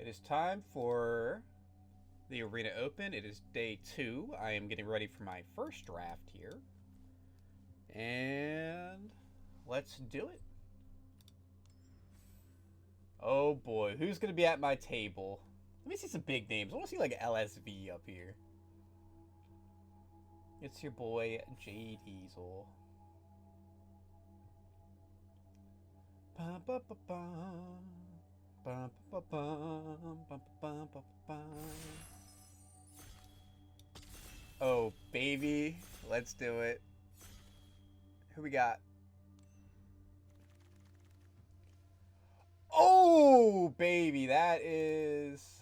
is time for the Arena Open. It is day 2. I am getting ready for my first draft here. And let's do it. Oh boy, who's going to be at my table? Let me see some big names. I want to see like LSV up here. It's your boy, J Diesel. Bum, bum, bum, bum. Bum, bum, bum, bum, bum, bum, bum. Oh, baby. Let's do it. Who we got? Oh, baby. That is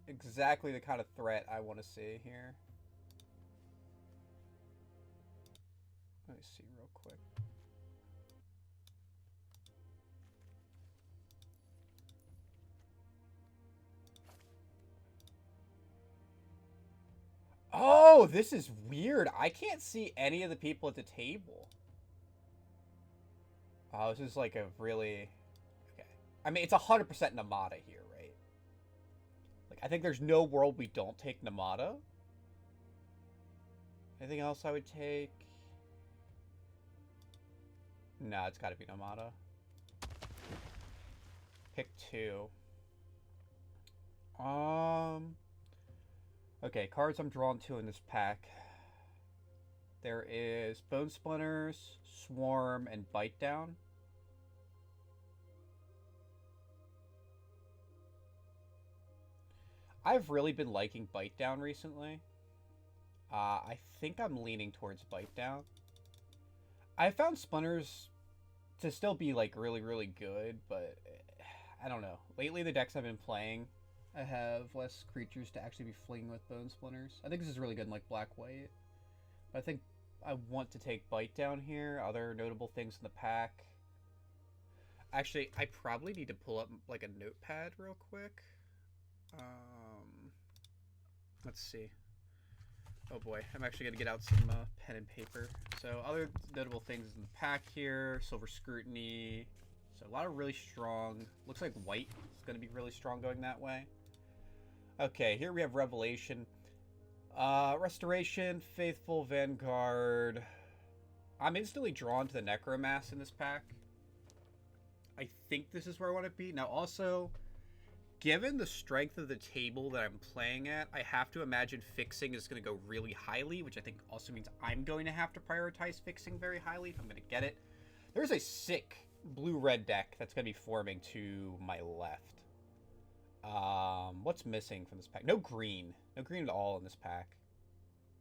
exactly the kind of threat I want to see here. Let me see real quick. Oh, this is weird. I can't see any of the people at the table. Oh, this is like a really... Okay. I mean, it's 100% Namada here, right? Like, I think there's no world we don't take Namada. Anything else I would take? No, it's gotta be Namada. Pick 2. Okay, cards I'm drawn to in this pack. There is Bone Splinters, Swarm, and Bite Down. I've really been liking Bite Down recently. I think I'm leaning towards Bite Down. I found Splinters to still be like really, really good, but I don't know. Lately, the decks I've been playing, I have less creatures to actually be flinging with Bone Splinters. I think this is really good in like Black-White. But I think I want to take Bite Down here. Other notable things in the pack. Actually, I probably need to pull up like a notepad real quick. Let's see. Oh boy, I'm actually going to get out some pen and paper. So other notable things in the pack here. Silver Scrutiny. So a lot of really strong. Looks like white is going to be really strong going that way. Okay, here we have Revelation. Restoration, Faithful, Vanguard. I'm instantly drawn to the Necromass in this pack. I think this is where I want to be. Now also, given the strength of the table that I'm playing at, I have to imagine fixing is going to go really highly, which I think also means I'm going to have to prioritize fixing very highly if I'm going to get it. There's a sick blue-red deck that's going to be forming to my left. What's missing from this pack? No green. No green at all in this pack.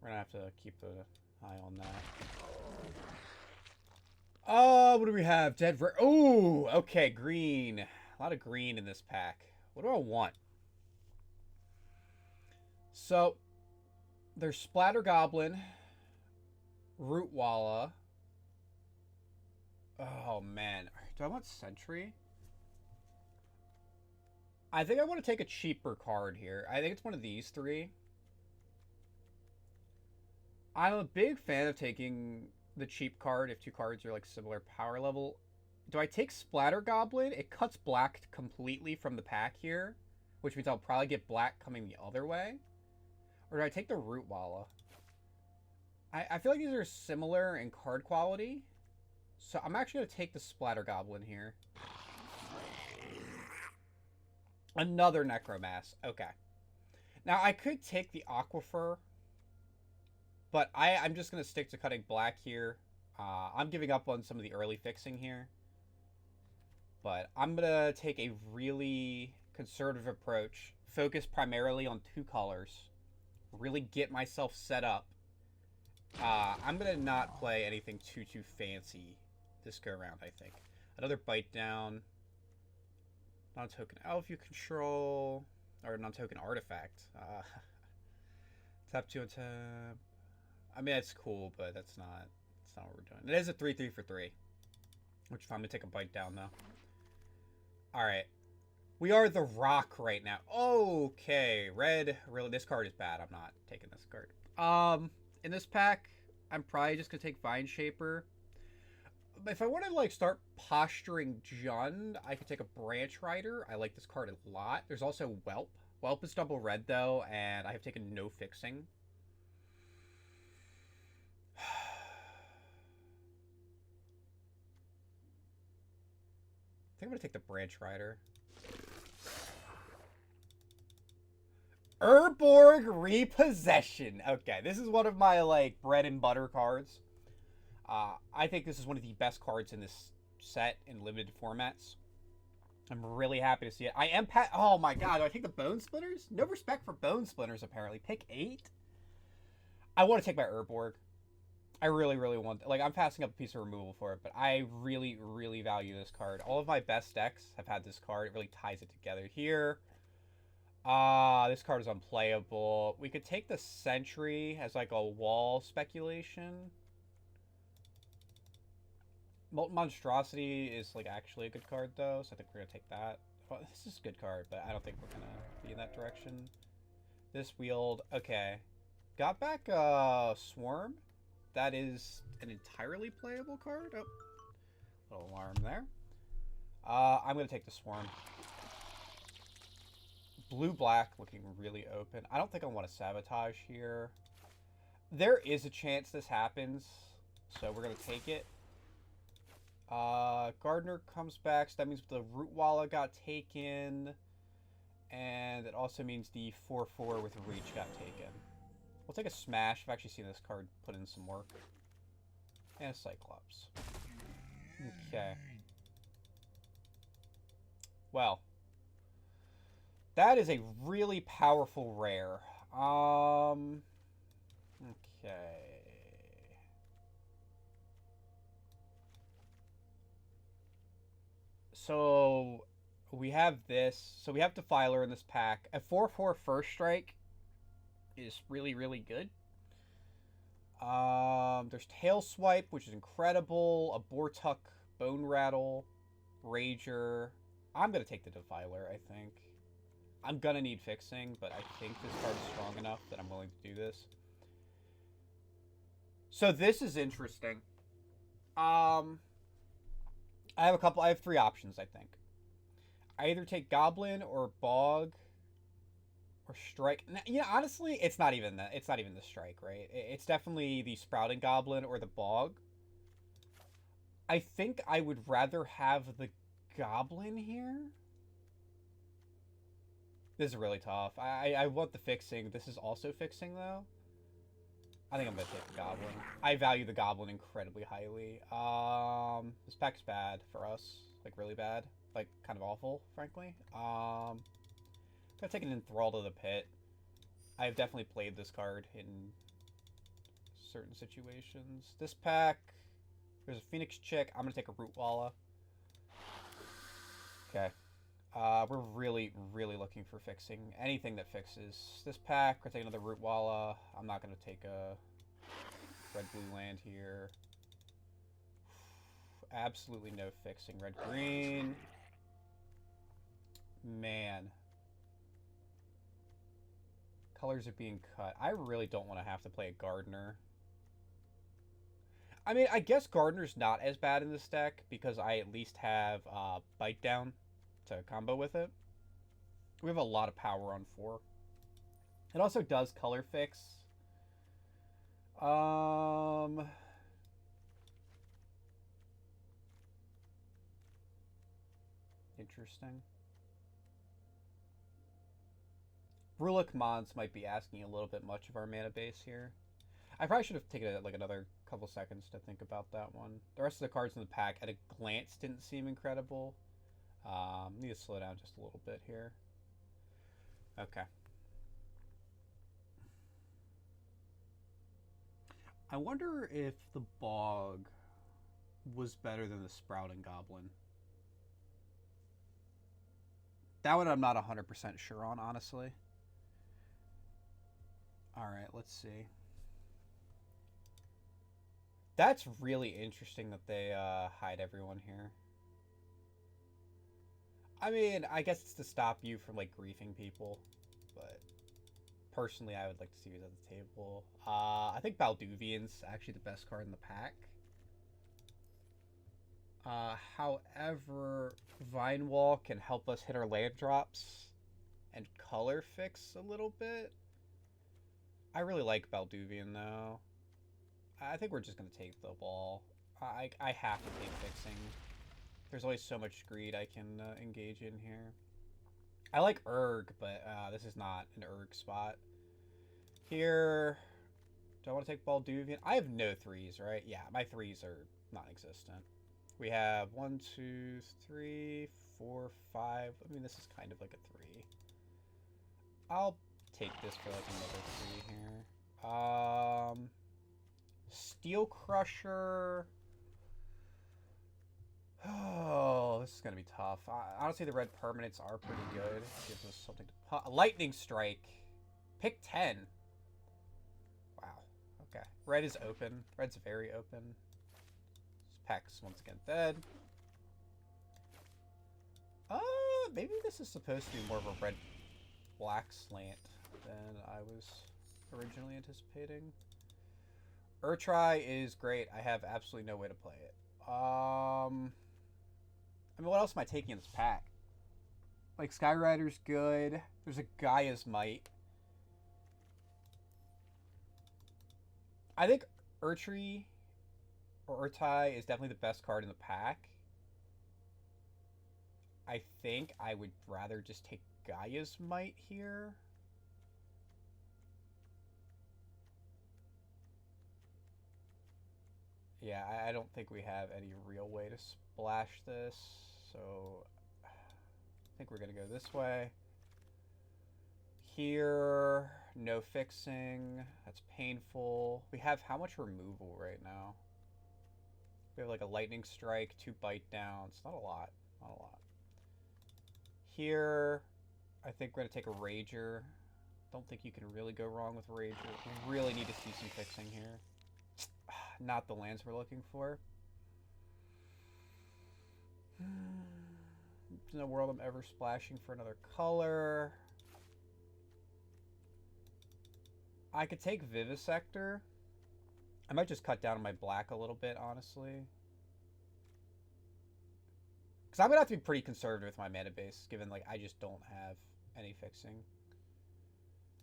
We're going to have to keep an eye on that. What do we have? Dead... Oh, okay, green. A lot of green in this pack. What do I want? So, there's Splatter Goblin, Rootwalla. Oh, man. Do I want Sentry? I think I want to take a cheaper card here. I think it's one of these 3. I'm a big fan of taking the cheap card if 2 cards are like similar power level. Do I take Splatter Goblin? It cuts black completely from the pack here, which means I'll probably get black coming the other way. Or do I take the Rootwalla? I feel like these are similar in card quality, so I'm actually going to take the Splatter Goblin here. Another Necromass. Okay. Now, I could take the Aquifer, but I'm just going to stick to cutting black here. I'm giving up on some of the early fixing here. But I'm going to take a really conservative approach. Focus primarily on 2 colors. Really get myself set up. I'm going to not play anything too fancy this go around, I think. Another Bite Down. Non-token elf you control. Or non-token artifact. Tap 2 and tap. I mean, that's cool, but that's not what we're doing. It is a 3/3 for 3. Which I'm going to take a Bite Down, though. Alright. We are the Rock right now. Okay. Red. Really, this card is bad. I'm not taking this card. In this pack, I'm probably just going to take Vine Shaper. if I want to like start posturing Jund, I could take a Branch Rider. I like this card a lot. There's also Whelp. Whelp is double red though, and I have taken no fixing. I think I'm gonna take the Branch Rider. Urborg Repossession. Okay, this is one of my like bread and butter cards. I think this is one of the best cards in this set in limited formats. I'm really happy to see it. I am oh my god, do I take the Bone Splitters? No respect for Bone Splitters, apparently. Pick 8? I want to take my Urborg. I really, really want... Like, I'm passing up a piece of removal for it, but I really, really value this card. All of my best decks have had this card. It really ties it together here. This card is unplayable. We could take the Sentry as, like, a wall speculation. Molten Monstrosity is, like, actually a good card, though, so I think we're going to take that. Well, this is a good card, but I don't think we're going to be in that direction. This Wield, okay. Got back, Swarm. That is an entirely playable card. Oh, little alarm there. I'm going to take the Swarm. Blue-black looking really open. I don't think I want to Sabotage here. There is a chance this happens, so we're going to take it. Gardener comes back, so that means the Rootwalla got taken. And it also means the 4/4 with Reach got taken. We'll take a Smash. I've actually seen this card put in some work. And a Cyclops. Okay. Well. That is a really powerful rare. Okay. So, we have this. So, we have Defiler in this pack. A 4/4 First Strike is really, really good. There's Tail Swipe, which is incredible. A Bortuck, Bone Rattle, Rager. I'm going to take the Defiler, I think. I'm going to need fixing, but I think this card is strong enough that I'm willing to do this. So this is interesting. I have 3 options, I think. I either take Goblin or Bog or Strike. You know, honestly, it's not even that. It's not even the Strike, right? It's definitely the Sprouting Goblin or the Bog. I think I would rather have the Goblin here. This is really tough. I want the fixing. This is also fixing, though. I think I'm going to take the Goblin. I value the Goblin incredibly highly. This pack's bad for us. Like, really bad. Like, kind of awful, frankly. I'm going to take an Enthrall to the Pit. I have definitely played this card in certain situations. This pack, there's a Phoenix Chick. I'm going to take a Rootwalla. Okay. We're really, really looking for fixing. Anything that fixes. This pack, we're taking another Rootwalla. I'm not going to take a red-blue land here. Absolutely no fixing. Red-green. Man. Colors are being cut. I really don't want to have to play a Gardener. I mean, I guess Gardener's not as bad in this deck because I at least have Bite Down to combo with it. We have a lot of power on 4. It also does color fix. Interesting. Brulik Mons might be asking a little bit much of our mana base here. I probably should have taken like another couple seconds to think about that one. The rest of the cards in the pack at a glance didn't seem incredible. Need to slow down just a little bit here. Okay. I wonder if the Bog was better than the Sprouting Goblin. That one I'm not 100% sure on, honestly. Alright, let's see. That's really interesting that they hide everyone here. I mean, I guess it's to stop you from, like, griefing people. But personally, I would like to see who's at the table. I think Balduvian's actually the best card in the pack. However, Vine Wall can help us hit our land drops and color fix a little bit. I really like Balduvian though. I think we're just gonna take the ball. I have to take fixing. There's always so much greed I can engage in here. I like Erg, but this is not an Erg spot. Here, do I want to take Balduvian? I have no threes, right? Yeah, my threes are non-existent. We have 1, 2, 3, 4, 5. I mean, this is kind of like a 3. I'll take this for like another 3 here. Steel Crusher. Oh, this is gonna be tough. Honestly, the red permanents are pretty good. Gives us something to Lightning Strike. Pick 10. Wow. Okay. Red is open. Red's very open. Pex once again dead. Maybe this is supposed to be more of a red-black slant than I was originally anticipating. Urtry is great. I have absolutely no way to play it. I mean, what else am I taking in this pack? Like, Skyrider's good. There's a Gaia's Might. I think Urtry or Urtai is definitely the best card in the pack. I think I would rather just take Gaia's Might here. Yeah, I don't think we have any real way to splash this, so I think we're going to go this way. Here, no fixing. That's painful. We have how much removal right now? We have like a Lightning Strike, 2 Bite Downs. Not a lot. Not a lot. Here, I think we're going to take a Rager. Don't think you can really go wrong with Rager. We really need to see some fixing here. Not the lands we're looking for. There's no world I'm ever splashing for another color. I could take Vivisector. I might just cut down on my black a little bit, honestly. Because I'm going to have to be pretty conservative with my mana base, given like I just don't have any fixing.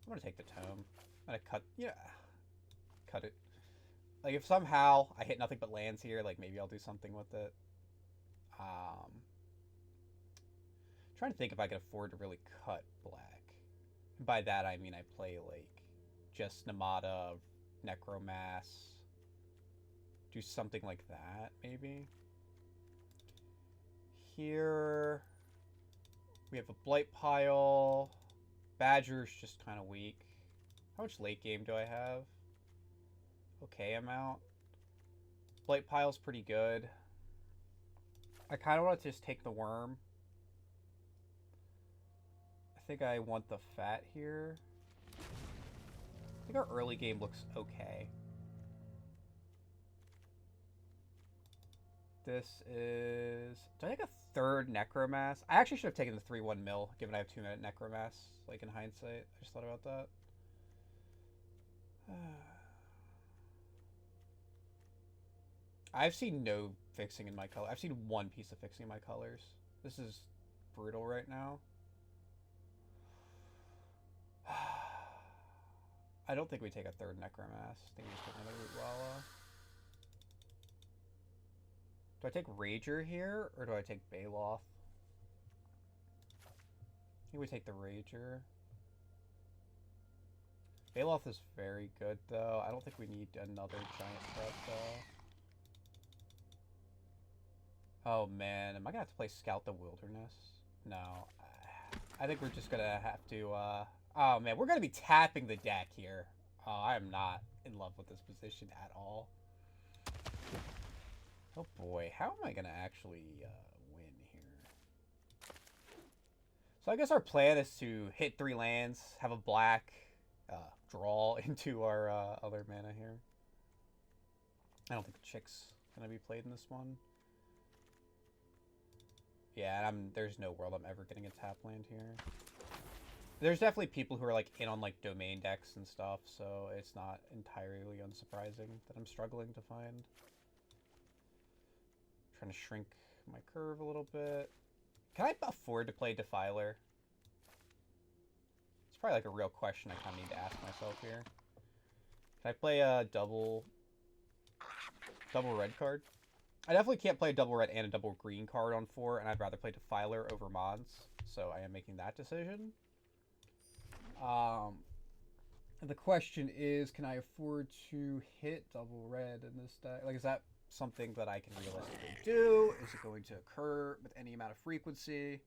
I'm going to take the Tome. I'm going to cut, yeah, cut it. Like, if somehow I hit nothing but lands here, like, maybe I'll do something with it. Trying to think if I can afford to really cut black. And by that, I mean I play, like, just Namada, Necromass. Do something like that, maybe. Here, we have a Blight Pile. Badger's just kind of weak. How much late game do I have? Okay amount. Blight Pile's pretty good. I kind of want to just take the worm. I think I want the fat here. I think our early game looks okay. This is... Do I take a third Necromass? I actually should have taken the 3-1 mill, given I have 2-minute Necromass, like in hindsight. I just thought about that. I've seen no fixing in my color. I've seen one piece of fixing in my colors. This is brutal right now. I don't think we take a third Necromass. I think we just take another Rootwalla. Do I take Rager here, or do I take Baloth? I think we take the Rager. Baloth is very good, though. I don't think we need another giant threat, though. Oh, man. Am I going to have to play Scout the Wilderness? No. I think we're just going to have to... Oh, man. We're going to be tapping the deck here. Oh, I am not in love with this position at all. Oh, boy. How am I going to actually win here? So I guess our plan is to hit 3 lands, have a black, draw into our other mana here. I don't think the Chick's going to be played in this one. Yeah, there's no world I'm ever getting a tap land here. There's definitely people who are like in on like domain decks and stuff, so it's not entirely unsurprising that I'm struggling to find. Trying to shrink my curve a little bit. Can I afford to play Defiler? It's probably like a real question I kind of need to ask myself here. Can I play a double red card? I definitely can't play a double red and a double green card on 4, and I'd rather play Defiler over Mons, so I am making that decision. And the question is, can I afford to hit double red in this deck? Like, is that something that I can realistically do? Is it going to occur with any amount of frequency?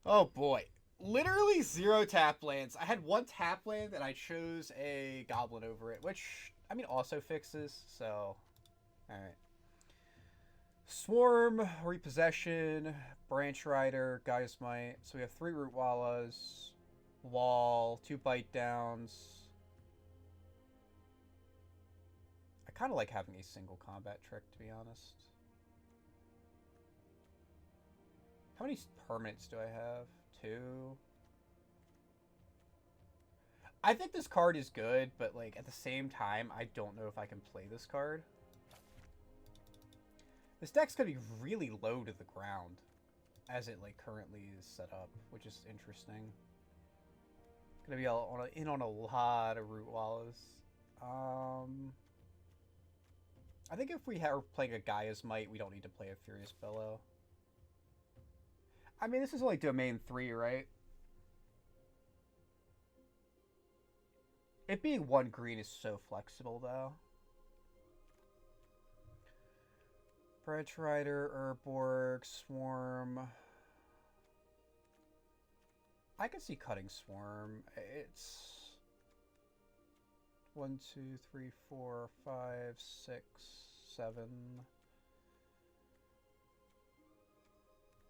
Oh boy. Literally 0 tap lands. I had 1 tap land and I chose a goblin over it, which, I mean, also fixes, so... Alright. Swarm, Repossession, Branch Rider, Gaia's Might. So we have 3 Root Wallas, Wall, 2 Bite Downs. I kind of like having a single combat trick, to be honest. How many permanents do I have? 2. I think this card is good, but like at the same time, I don't know if I can play this card. This deck's gonna be really low to the ground as it like currently is set up, which is interesting. Gonna be in on a lot of Root Wallas. I think if we are playing a Gaia's Might, we don't need to play a Furious Bellow. I mean, this is only domain 3, right? It being 1 green is so flexible, though. Branch Rider, Urborg, Swarm. I can see cutting Swarm. It's 1, 2, 3, 4, 5, 6, 7.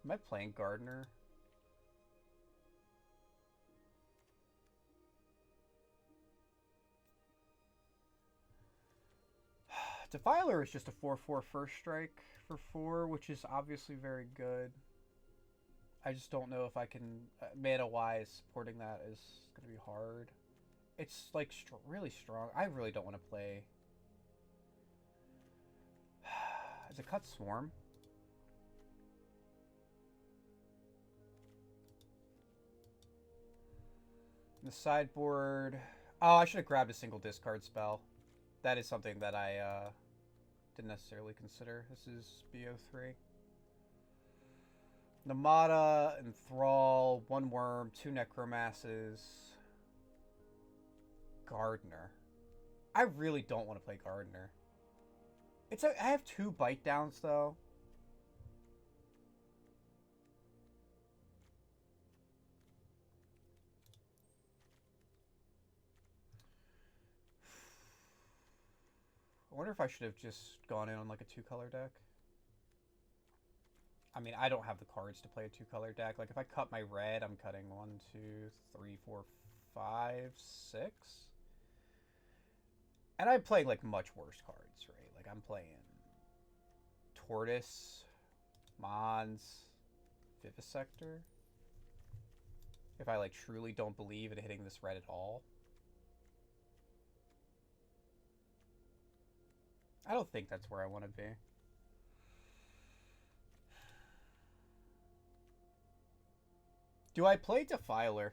Am I playing Gardener? Defiler is just a 4/4 first strike for 4, which is obviously very good. I just don't know if I can, mana-wise, supporting that is going to be hard. It's, like, really strong. I really don't want to play... Is it cut Swarm? The sideboard... Oh, I should have grabbed a single discard spell. That is something that I didn't necessarily consider. This is BO3. Namada, Enthrall, 1 Worm, 2 Necromasses. Gardener. I really don't want to play Gardener. I have 2 Bite Downs, though. I wonder if I should have just gone in on like a 2-color deck. I mean, I don't have the cards to play a 2-color deck. Like, if I cut my red, I'm cutting 1, 2, 3, 4, 5, 6. And I'm playing, like, much worse cards, right? Like, I'm playing Tortoise, Mons, Vivisector. If I, like, truly don't believe in hitting this red at all. I don't think that's where I want to be. Do I play Defiler?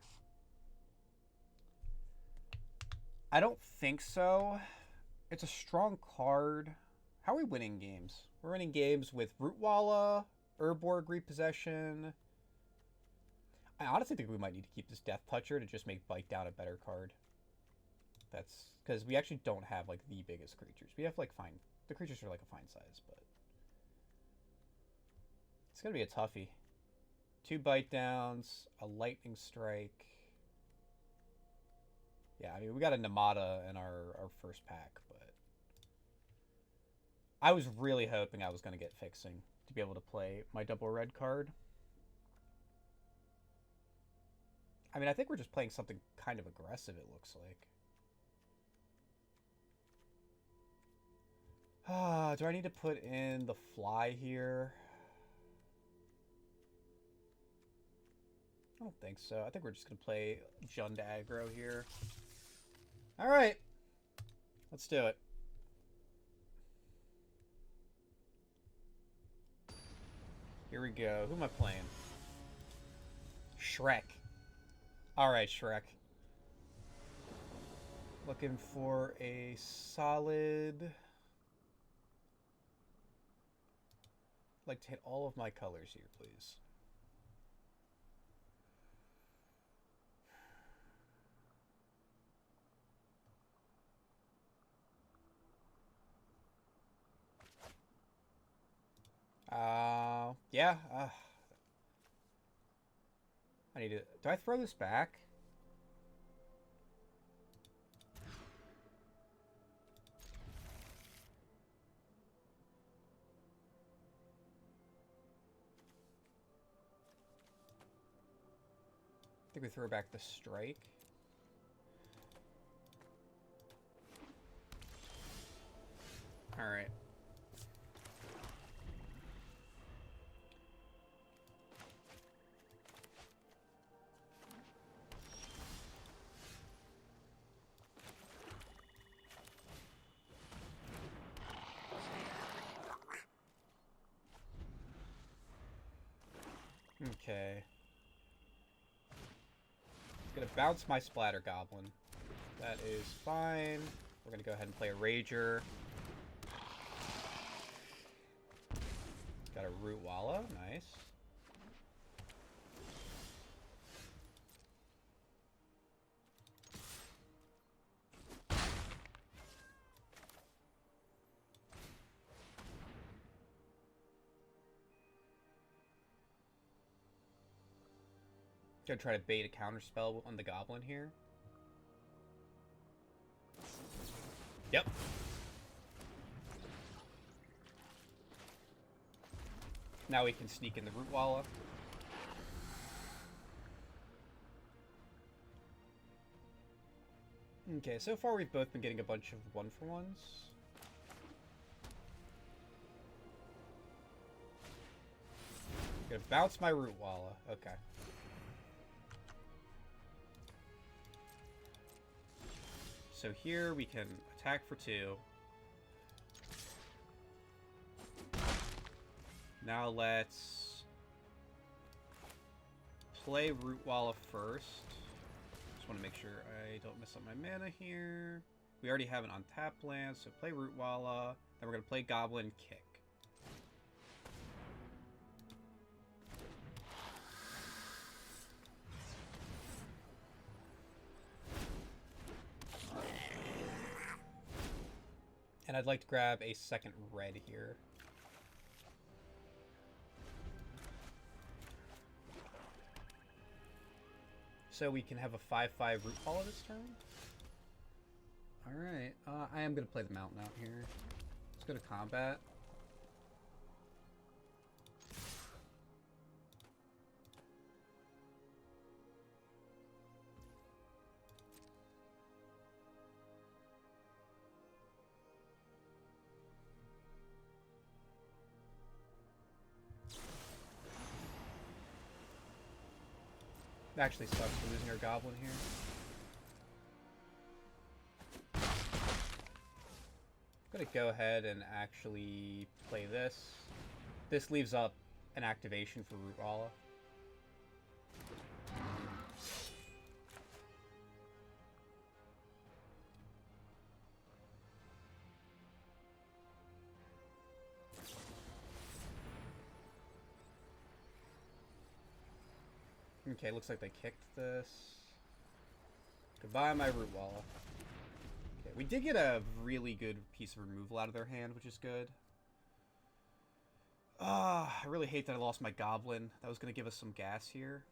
I don't think so. It's a strong card. How are we winning games? We're winning games with Rootwalla, Urborg Repossession. I honestly think we might need to keep this Death Toucher to just make Bite Down a better card. That's because we actually don't have like the biggest creatures. We have like fine. The creatures are like a fine size, but it's gonna be a toughie. 2 Bite Downs, a Lightning Strike. Yeah, I mean we got a Namada in our first pack, but I was really hoping I was gonna get Fixing to be able to play my double red card. I mean, I think we're just playing something kind of aggressive, it looks like. Do I need to put in the fly here? I don't think so. I think we're just going to play Jund aggro here. Alright. Let's do it. Here we go. Who am I playing? Shrek. Alright, Shrek. Looking for a solid... I'd like to hit all of my colors here, please. Yeah. I need to... Do I throw this back? I think we throw back the strike. Alright. Okay. Gonna bounce my Splatter Goblin. That is fine. We're gonna go ahead and play a Rager. Got a Root Walla, nice. Gonna try to bait a counterspell on the Goblin here. Yep. Now we can sneak in the Root Walla. Okay, so far we've both been getting a bunch of 1-for-1s. Gonna bounce my Root Walla. Okay. So here we can attack for 2. Now let's play Root Walla first. Just want to make sure I don't mess up my mana here. We already have an untapped land, so play Root Walla. Then we're going to play Goblin Kick. And I'd like to grab a second red here. So we can have a 5/5 Root Walla this turn. Alright, I am going to play the Mountain out here. Let's go to combat. It actually sucks for losing our Goblin here. I'm gonna go ahead and actually play this. This leaves up an activation for Root Walla. Okay, looks like they kicked this. Goodbye, my Root Walla. Okay, we did get a really good piece of removal out of their hand, which is good. I really hate that I lost my Goblin. That was going to give us some gas here.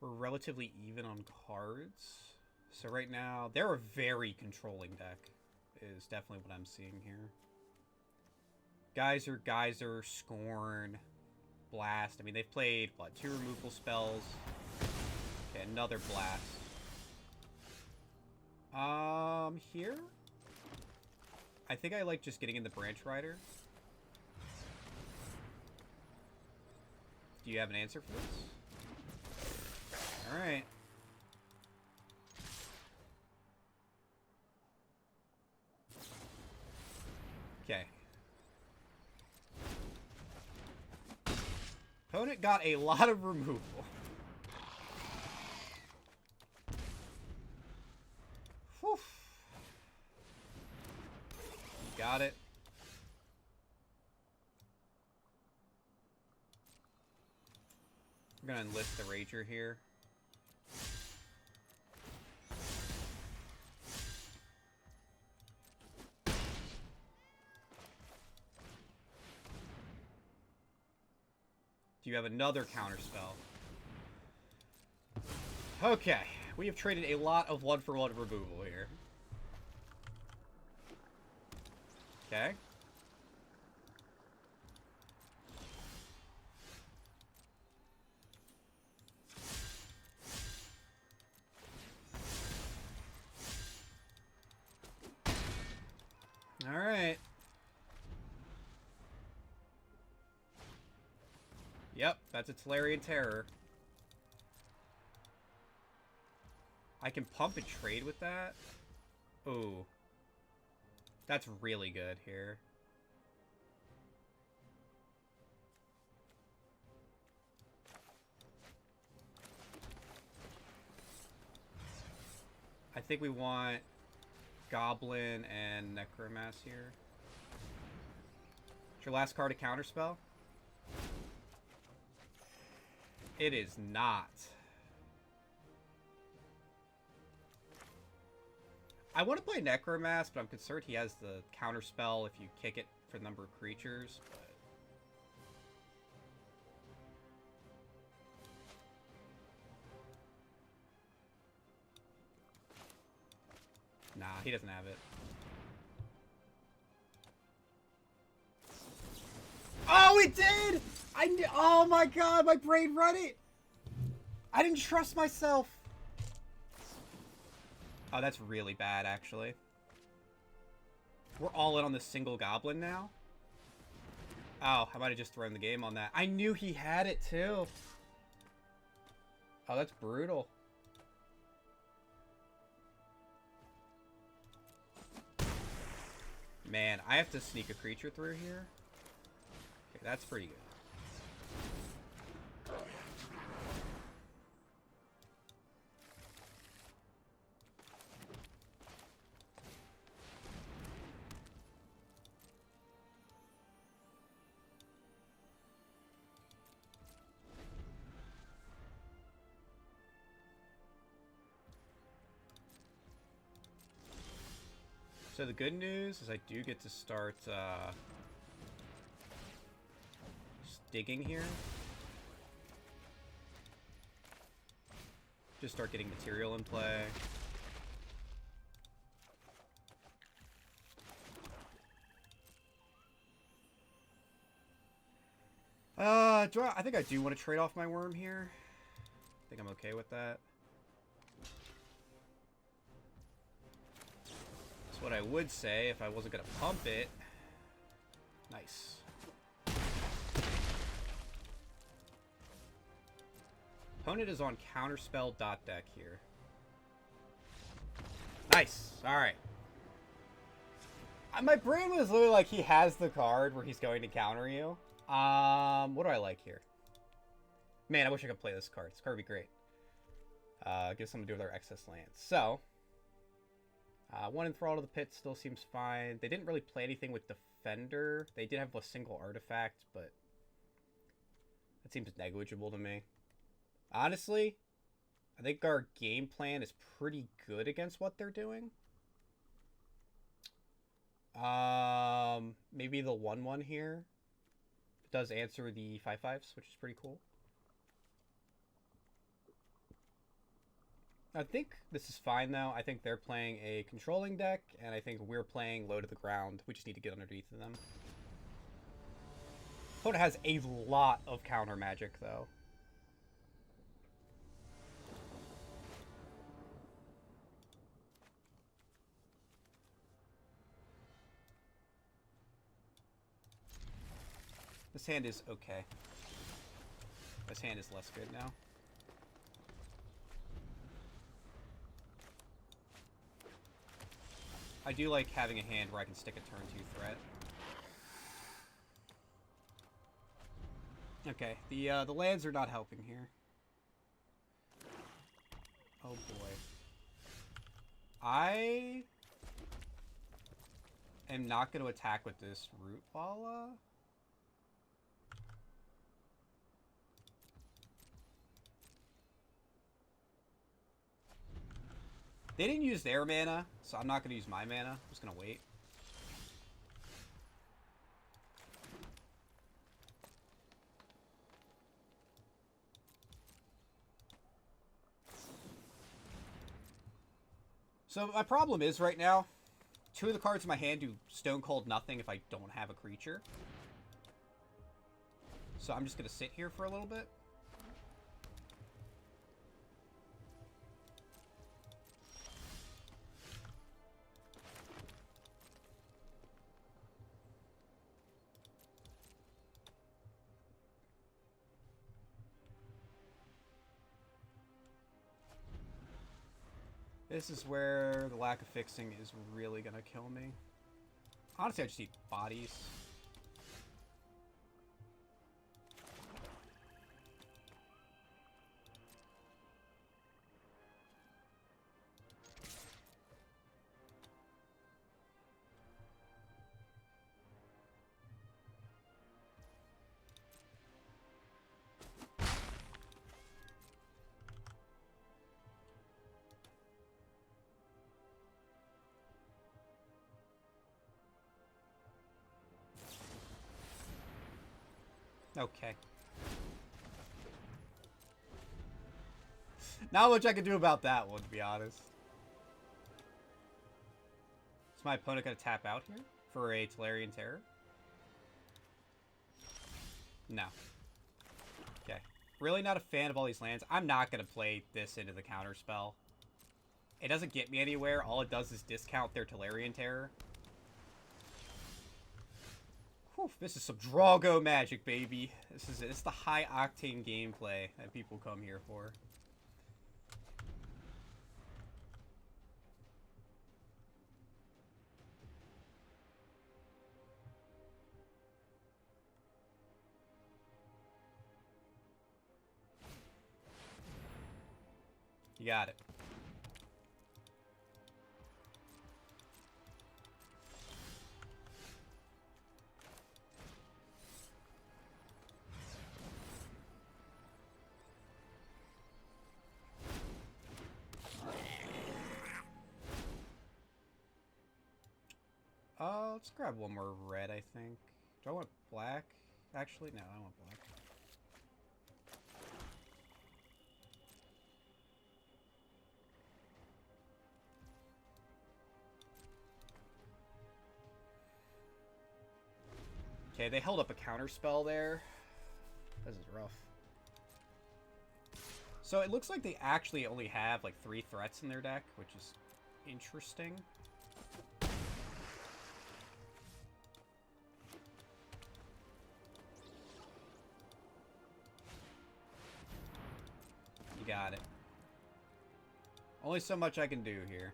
We're relatively even on cards. So right now, they're a very controlling deck, is definitely what I'm seeing here. Geyser, Scorn, Blast. I mean, they've played, what, 2 removal spells. Okay, another Blast. Here? I think I like just getting in the Branch Rider. Do you have an answer for this? Alright. Okay. Opponent got a lot of removal. Whew. Got it. We're gonna enlist the Rager here. Do you have another counterspell? Okay, we have traded a lot of one-for-one removal here. Okay. All right. Yep, that's a Tolarian Terror. I can pump and trade with that. Ooh. That's really good here. I think we want Goblin and Necromass here. Is your last card a counterspell? It is not. I want to play Necromass, but I'm concerned he has the counterspell if you kick it for the number of creatures. But... Nah, he doesn't have it. Oh, it did! Oh my god, my brain run it! I didn't trust myself. Oh, that's really bad, actually. We're all in on this single goblin now? Oh, I might have just thrown the game on that. I knew he had it, too. Oh, that's brutal. Man, I have to sneak a creature through here. Okay, that's pretty good. So the good news is I do get to start digging here. Just start getting material in play. I think I do want to trade off my worm here. I think I'm okay with that. That's what I would say if I wasn't going to pump it. Nice. Opponent is on counterspell dot deck here. Nice. Alright. My brain was literally like, he has the card where he's going to counter you. What do I like here? Man, I wish I could play this card. This card would be great. Gives something to do with our excess lands. So, one Enthrall to the Pit still seems fine. They didn't really play anything with Defender. They did have a single artifact, but that seems negligible to me. Honestly, I think our game plan is pretty good against what they're doing. Maybe the 1/1 here. It does answer the 5/5s, which is pretty cool. I think this is fine, though. I think they're playing a controlling deck, and I think we're playing low to the ground. We just need to get underneath of them. Opponent has a lot of counter magic, though. This hand is okay. This hand is less good now. I do like having a hand where I can stick a turn 2 threat. Okay, the lands are not helping here. Oh boy. I am not going to attack with this Root Walla. They didn't use their mana, so I'm not going to use my mana. I'm just going to wait. So my problem is right now, 2 of the cards in my hand do Stone Cold nothing if I don't have a creature. So I'm just going to sit here for a little bit. This is where the lack of fixing is really going to kill me. Honestly, I just need bodies. Okay. Not much I can do about that one, to be honest. Is my opponent going to tap out here for a Tolarian Terror? No. Okay. Really not a fan of all these lands. I'm not going to play this into the counter spell. It doesn't get me anywhere. All it does is discount their Tolarian Terror. Whew, this is some Drago magic, baby. This is it. It's the high-octane gameplay that people come here for. You got it. Let's grab one more red, I think. Do I want black? Actually, no, I want black. Okay, they held up a counter spell there. This is rough. So it looks like they actually only have like 3 threats in their deck, which is interesting. You got it. Only so much I can do here.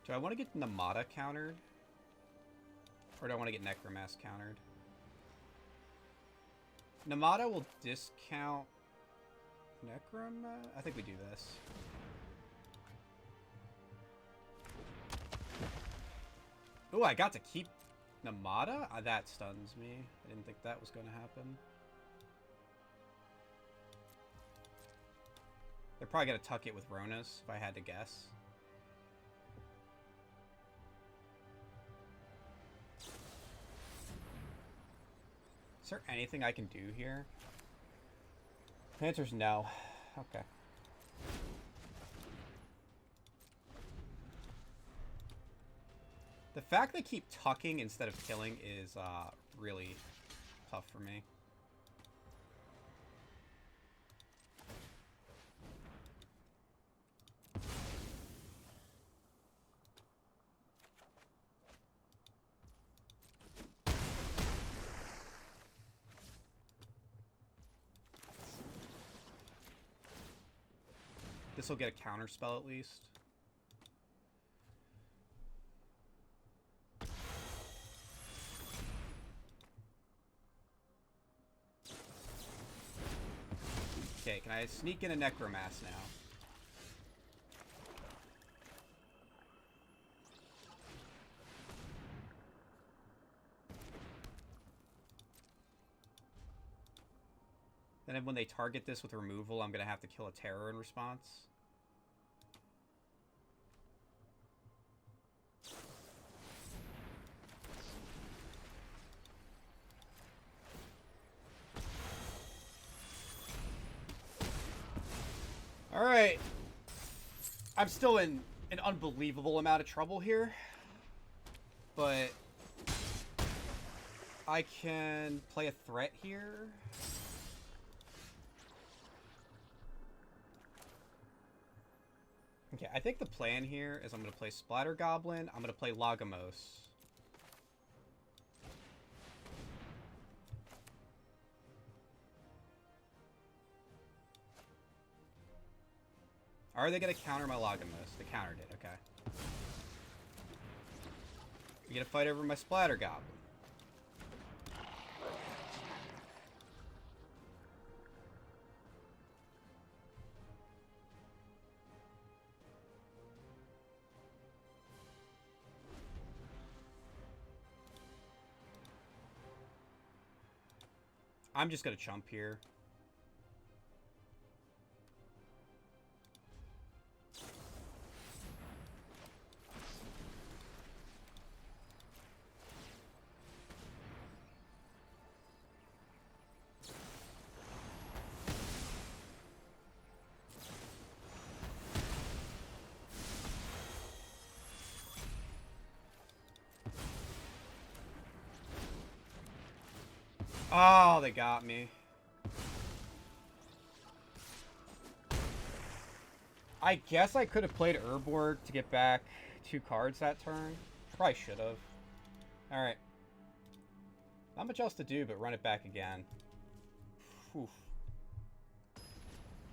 Do I want to get Namada countered? Or do I want to get Necromass countered? Namada will discount Necromass? I think we do this. Oh, I got to keep Namada? That stuns me. I didn't think that was going to happen. They're probably going to tuck it with Ronas, if I had to guess. Is there anything I can do here? The answer's no. Okay. The fact they keep tucking instead of killing is really tough for me. This will get a counter spell at least. Okay, can I sneak in a Necromass now? Then when they target this with removal, I'm going to have to kill a terror in response. Alright. I'm still in an unbelievable amount of trouble here. But I can play a threat here. Okay, I think the plan here is I'm going to play Splatter Goblin. I'm going to play Lagomos. Are they going to counter my Lagomos? They countered it, okay. We get a fight over my Splatter Goblin. I'm just going to chump here. Oh, they got me. I guess I could have played Urborg to get back 2 cards that turn. Probably should have. Alright. Not much else to do but run it back again. Whew.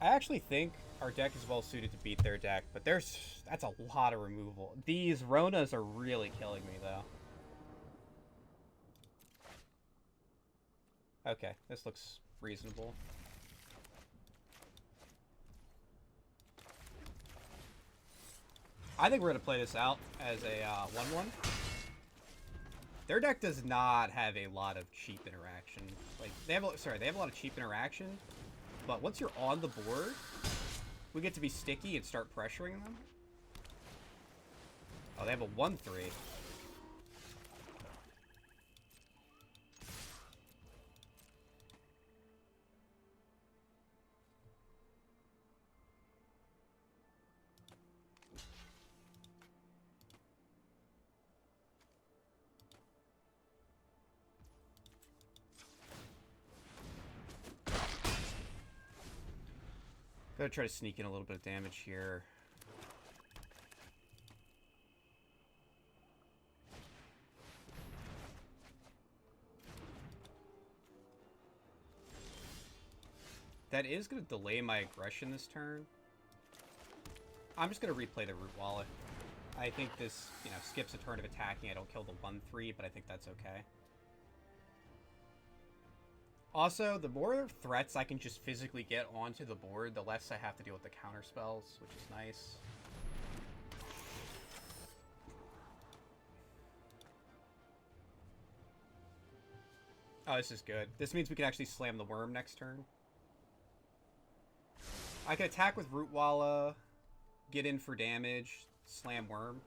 I actually think our deck is well suited to beat their deck, but that's a lot of removal. These Ronas are really killing me, though. Okay, this looks reasonable. I think we're going to play this out as a 1-1. Their deck does not have a lot of cheap interaction. Like, they have a lot of cheap interaction, but once you're on the board, we get to be sticky and start pressuring them. Oh, they have a 1-3. Gotta try to sneak in a little bit of damage here. That is going to delay my aggression this turn. I'm just going to replay the Root Wallet. I think this, skips a turn of attacking. I don't kill the 1-3, but I think that's okay. Also, the more threats I can just physically get onto the board, the less I have to deal with the counter spells, which is nice. Oh, this is good. This means we can actually slam the worm next turn. I can attack with Root Walla, get in for damage, slam worm.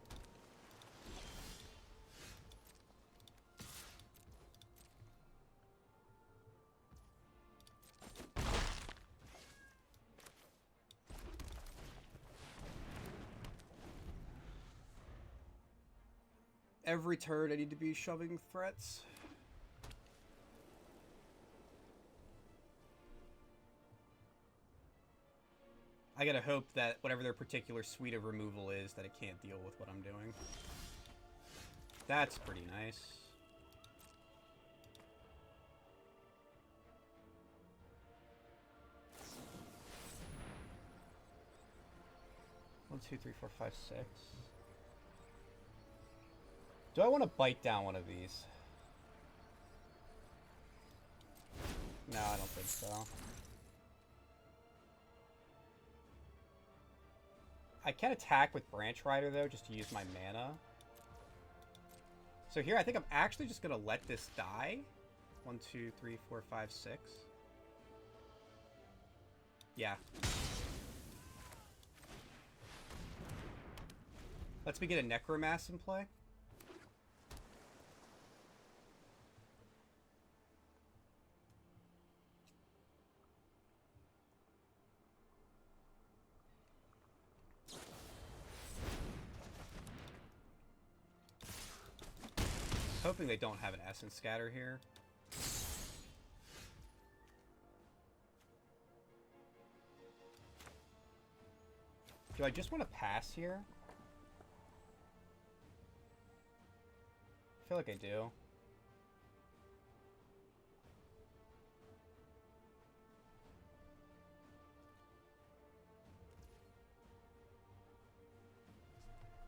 Every turn I need to be shoving threats. I gotta hope that whatever their particular suite of removal is, that it can't deal with what I'm doing. That's pretty nice. One, two, three, four, five, six. Do I want to bite down one of these? No, I don't think so. I can attack with Branch Rider, though, just to use my mana. So here, I think I'm actually just going to let this die. 1, 2, 3, 4, 5, 6. Yeah. Let's me get a Necromass in play. Hoping they don't have an Essence Scatter here. Do I just want to pass here? I feel like I do.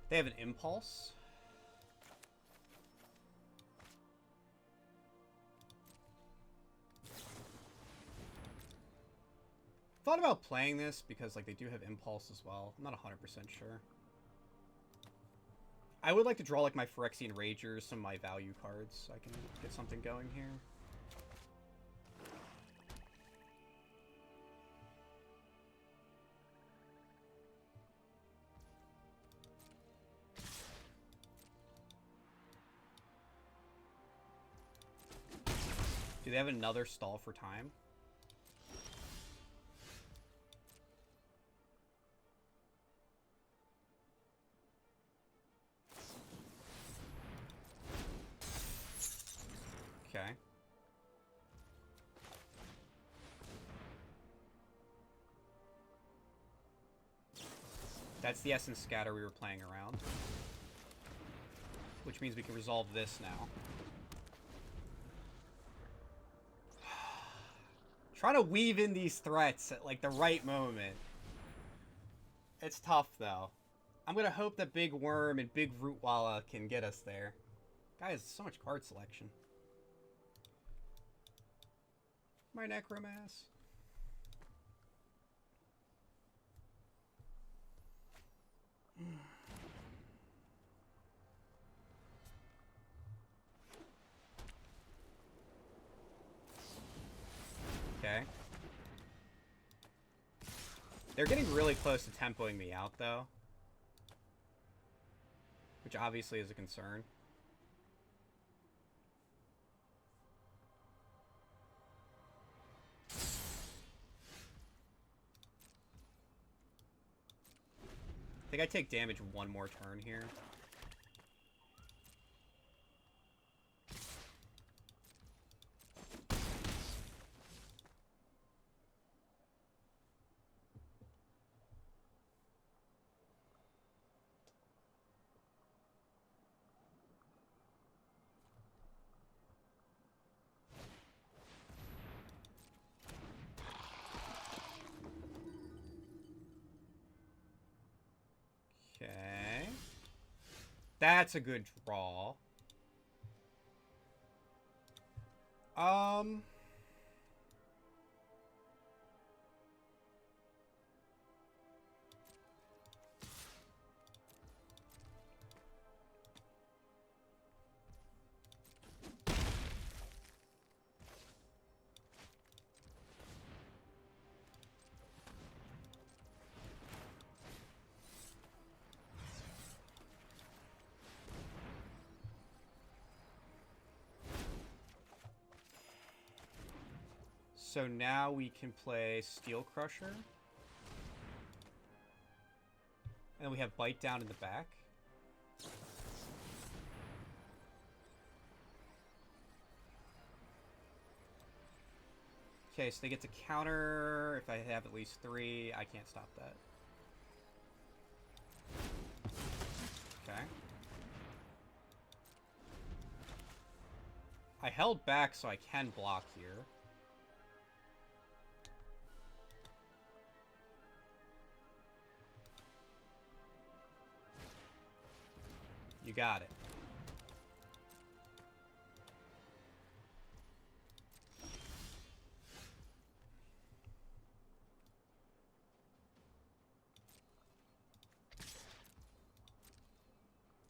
They have an Impulse. Thought about playing this because like they do have Impulse as well. I'm not 100% sure. I would like to draw like my Phyrexian Ragers, some of my value cards, so I can get something going here. Do they have another stall for time? Okay. That's the Essence Scatter we were playing around. Which means we can resolve this now. Trying to weave in these threats at like the right moment. It's tough though. I'm gonna hope that Big Worm and Big Rootwalla can get us there. Guys, so much card selection. My Necromass. Okay. They're getting really close to tempoing me out, though. Which obviously is a concern. I think I take damage one more turn here. Okay. That's a good draw. So now we can play Steel Crusher. And we have Bite Down in the back. Okay, so they get to counter if I have at least 3. I can't stop that. Okay. I held back so I can block here. You got it.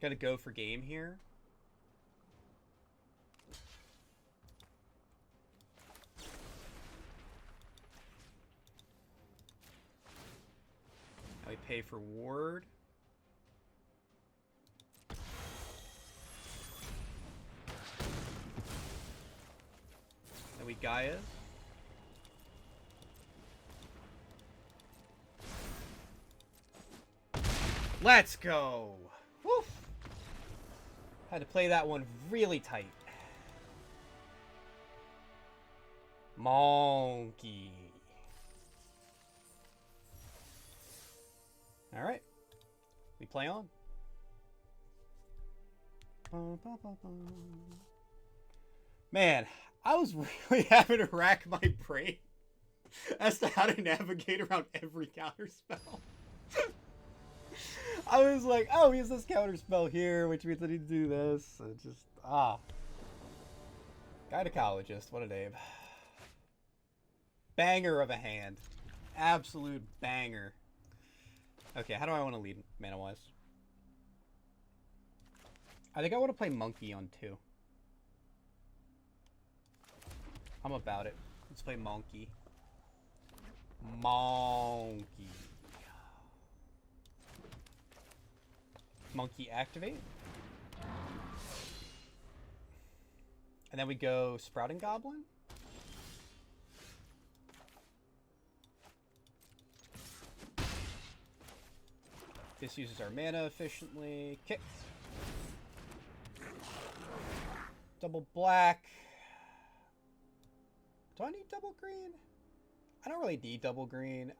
Gotta go for game here. Now we pay for ward. Then we Gaia. Let's go! Woof! Had to play that one really tight. Monkey. Alright. We play on. Man, I was really having to rack my brain as to how to navigate around every counter spell. I was like, oh, he has this counter spell here, which means I need to do this. And just, Gynecologist, what a name. Banger of a hand. Absolute banger. Okay, how do I want to lead mana-wise? I think I want to play Monkey on 2. I'm about it. Let's play Monkey. Monkey. Monkey activate. And then we go Sprouting Goblin. This uses our mana efficiently. Kick. Double black. Do I need double green? I don't really need double green.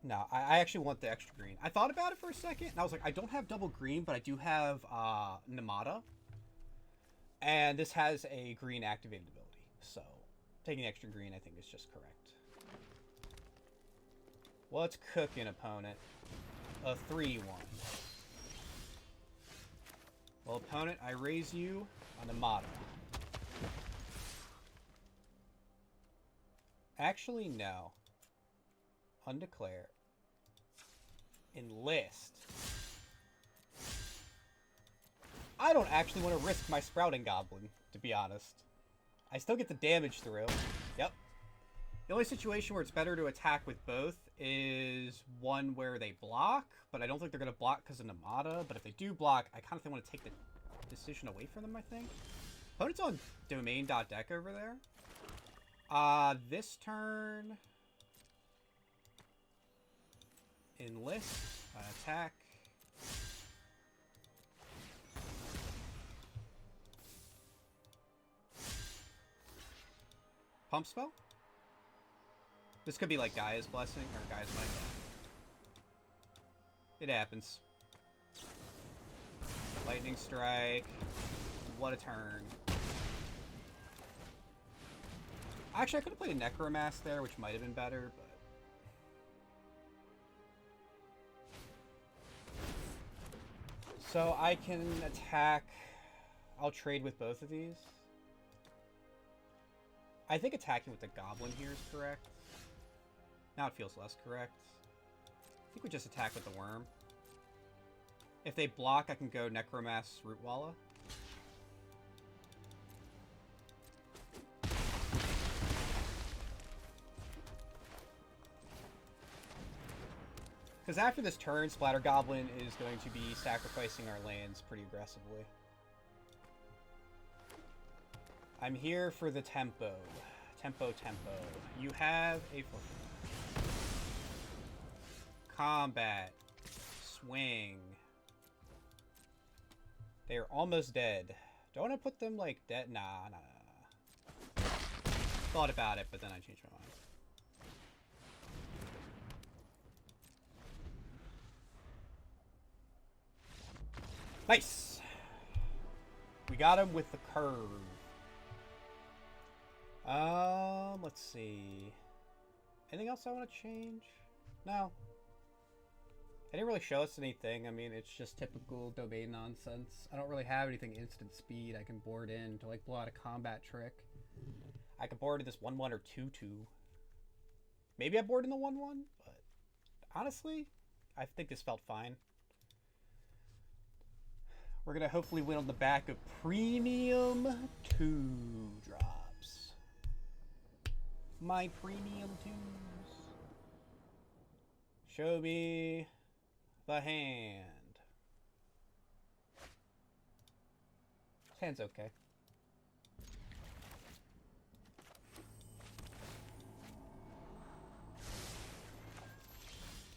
No, I actually want the extra green. I thought about it for a second, and I was like, I don't have double green, but I do have Namada. And this has a green activated ability. So, taking extra green, I think, is just correct. What's cooking, opponent? A 3-1. Well, opponent, I raise you on Namada. Actually, no. Undeclare. Enlist. I don't actually want to risk my Sprouting Goblin, to be honest. I still get the damage through. Yep. The only situation where it's better to attack with both is one where they block, but I don't think they're going to block because of Namada. But if they do block, I kind of want to take the decision away from them, I think. Opponent's on domain.deck over there. This turn... Enlist, attack. Pump spell? This could be like Gaia's Blessing or Gaia's Might. It happens. Lightning Strike. What a turn. Actually, I could have played a Necromask there, which might have been better, but... So I can attack... I'll trade with both of these. I think attacking with the Goblin here is correct. Now it feels less correct. I think we just attack with the Worm. If they block, I can go Necromass Rootwalla. Because after this turn, Splatter Goblin is going to be sacrificing our lands pretty aggressively. I'm here for the tempo. Tempo. You have a combat. Swing. They are almost dead. Do I want to put them like dead? Nah. Thought about it, but then I changed my mind. Nice! We got him with the curve. Let's see. Anything else I want to change? No. They didn't really show us anything. I mean, it's just typical domain nonsense. I don't really have anything instant speed I can board in to, like, blow out a combat trick. I could board in this 1-1 or 2-2. Maybe I board in the 1-1, but honestly, I think this felt fine. We're gonna hopefully win on the back of premium 2 drops. My premium 2s. Show me the hand. This hand's okay.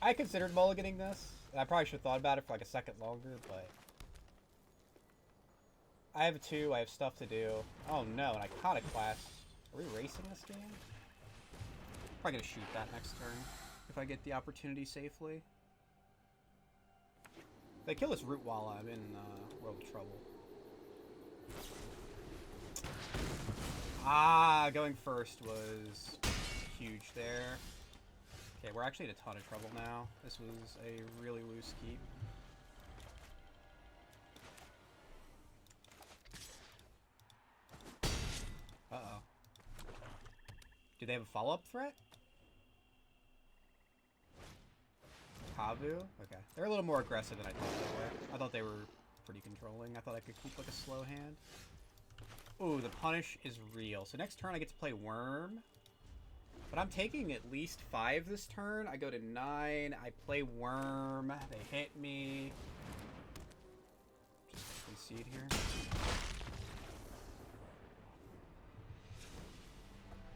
I considered mulliganing this. I probably should have thought about it for like a second longer, but I have 2, I have stuff to do. Oh no, an Iconoclast. Are we racing this game? Probably gonna shoot that next turn if I get the opportunity safely. If they kill this root wall, I'm in world of trouble. Ah, going first was huge there. Okay, we're actually in a ton of trouble now. This was a really loose keep. Uh-oh. Do they have a follow-up threat? Kavu? Okay. They're a little more aggressive than I thought they were. I thought they were pretty controlling. I thought I could keep like a slow hand. Ooh, the punish is real. So next turn I get to play Worm. But I'm taking at least 5 this turn. I go to 9. I play Worm. They hit me. Just concede here.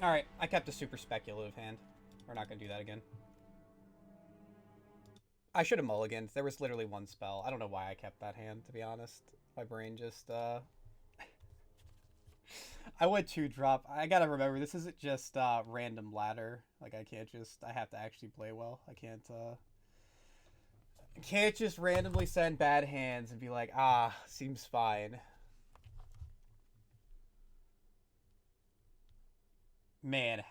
Alright, I kept a super speculative hand. We're not going to do that again. I should have mulliganed. There was literally one spell. I don't know why I kept that hand, to be honest. My brain just, I went 2-drop. I gotta remember, this isn't just, random ladder. Like, I can't just... I have to actually play well. I can't just randomly send bad hands and be like, ah, seems fine. Man.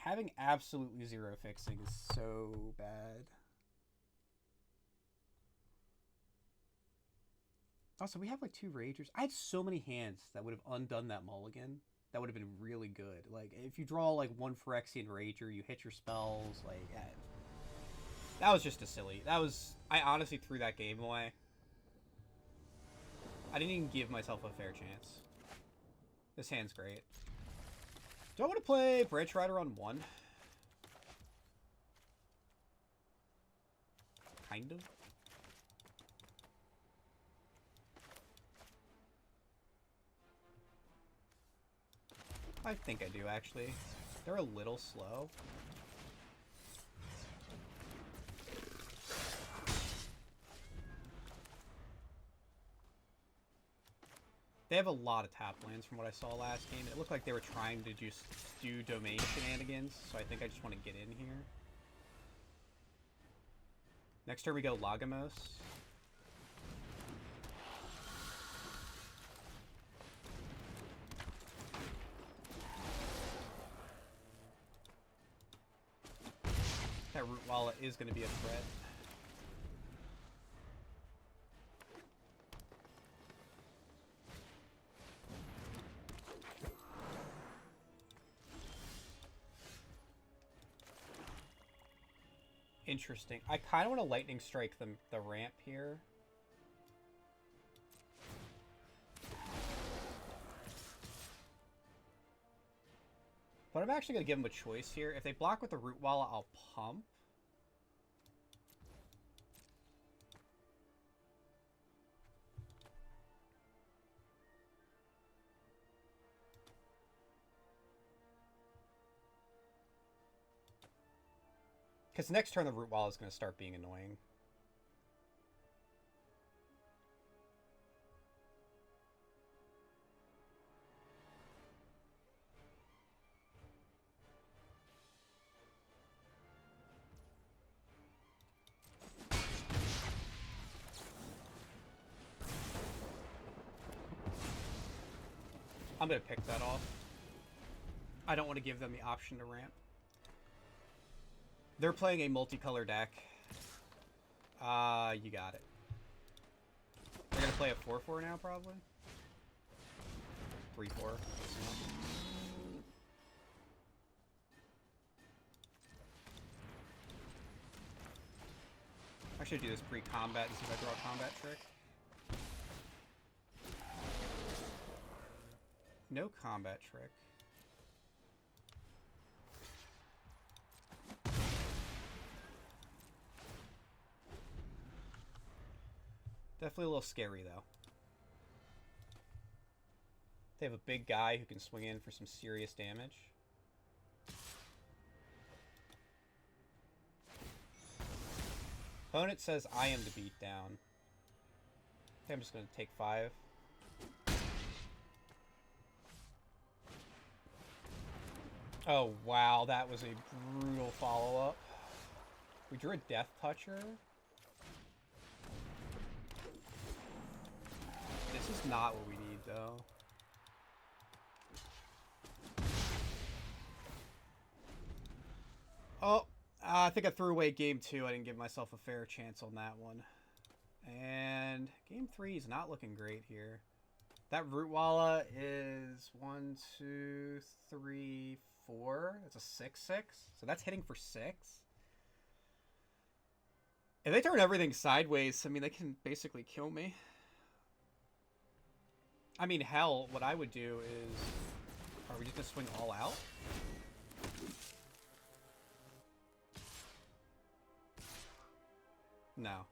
Having absolutely 0 fixing is so bad. Also, we have like 2 Ragers. I had so many hands that would have undone that mulligan. That would have been really good. Like, if you draw like 1 Phyrexian Rager, you hit your spells, like... that was just a silly... That was... I honestly threw that game away. I didn't even give myself a fair chance. This hand's great. Do I want to play Branch Rider on 1? Kind of. I think I do, actually. They're a little slow. They have a lot of tap lands from what I saw last game. It looked like they were trying to just do domain shenanigans, so I think I just want to get in here. Next turn we go Lagamos. That Root Wallet is going to be a threat. Interesting. I kind of want to Lightning Strike the ramp here. But I'm actually going to give them a choice here. If they block with the Root Wallet, I'll pump. Because next turn the Root Wallet is going to start being annoying. I'm going to pick that off. I don't want to give them the option to ramp. They're playing a multicolor deck. You got it. They're going to play a 4-4 now, probably? 3-4. I should do this pre-combat and see if I draw a combat trick. No combat trick. Definitely a little scary, though. They have a big guy who can swing in for some serious damage. Opponent says I am the beatdown. Okay, I'm just going to take 5. Oh, wow. That was a brutal follow-up. We drew a Death Toucher. This is not what we need, though. Oh, I think I threw away game 2. I didn't give myself a fair chance on that one. And game 3 is not looking great here. That Rootwalla is 1, 2, 3, 4. That's a 6/6. So that's hitting for 6. If they turn everything sideways, I mean, they can basically kill me. I mean, hell, what I would do is... Are we just going to swing all out? No.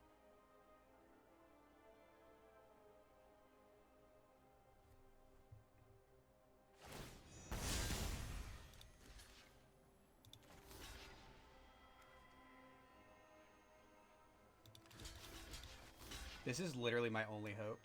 This is literally my only hope.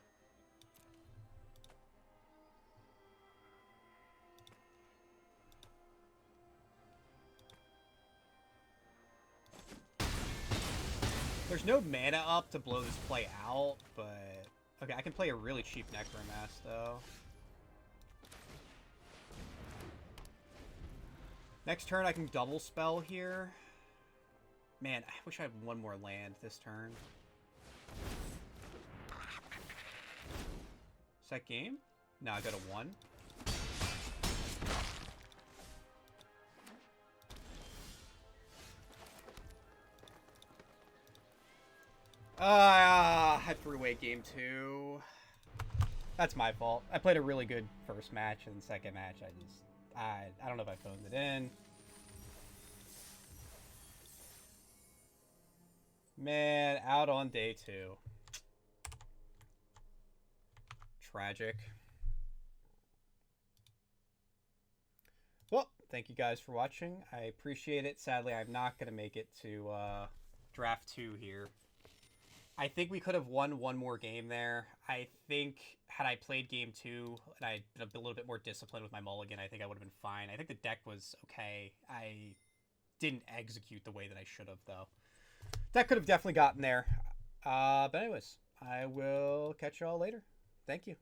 There's no mana up to blow this play out, but... Okay, I can play a really cheap Necromass, though. Next turn, I can double spell here. Man, I wish I had one more land this turn. Is that game? No, I got a 1. I threw away game 2. That's my fault. I played a really good first match, and second match, I don't know if I phoned it in. Man, out on day 2. Tragic. Well, thank you guys for watching. I appreciate it. Sadly, I'm not going to make it to draft 2 here. I think we could have won one more game there. I think had I played game 2 and I'd been a little bit more disciplined with my mulligan, I think I would have been fine. I think the deck was okay. I didn't execute the way that I should have, though. That could have definitely gotten there. But anyways, I will catch you all later. Thank you.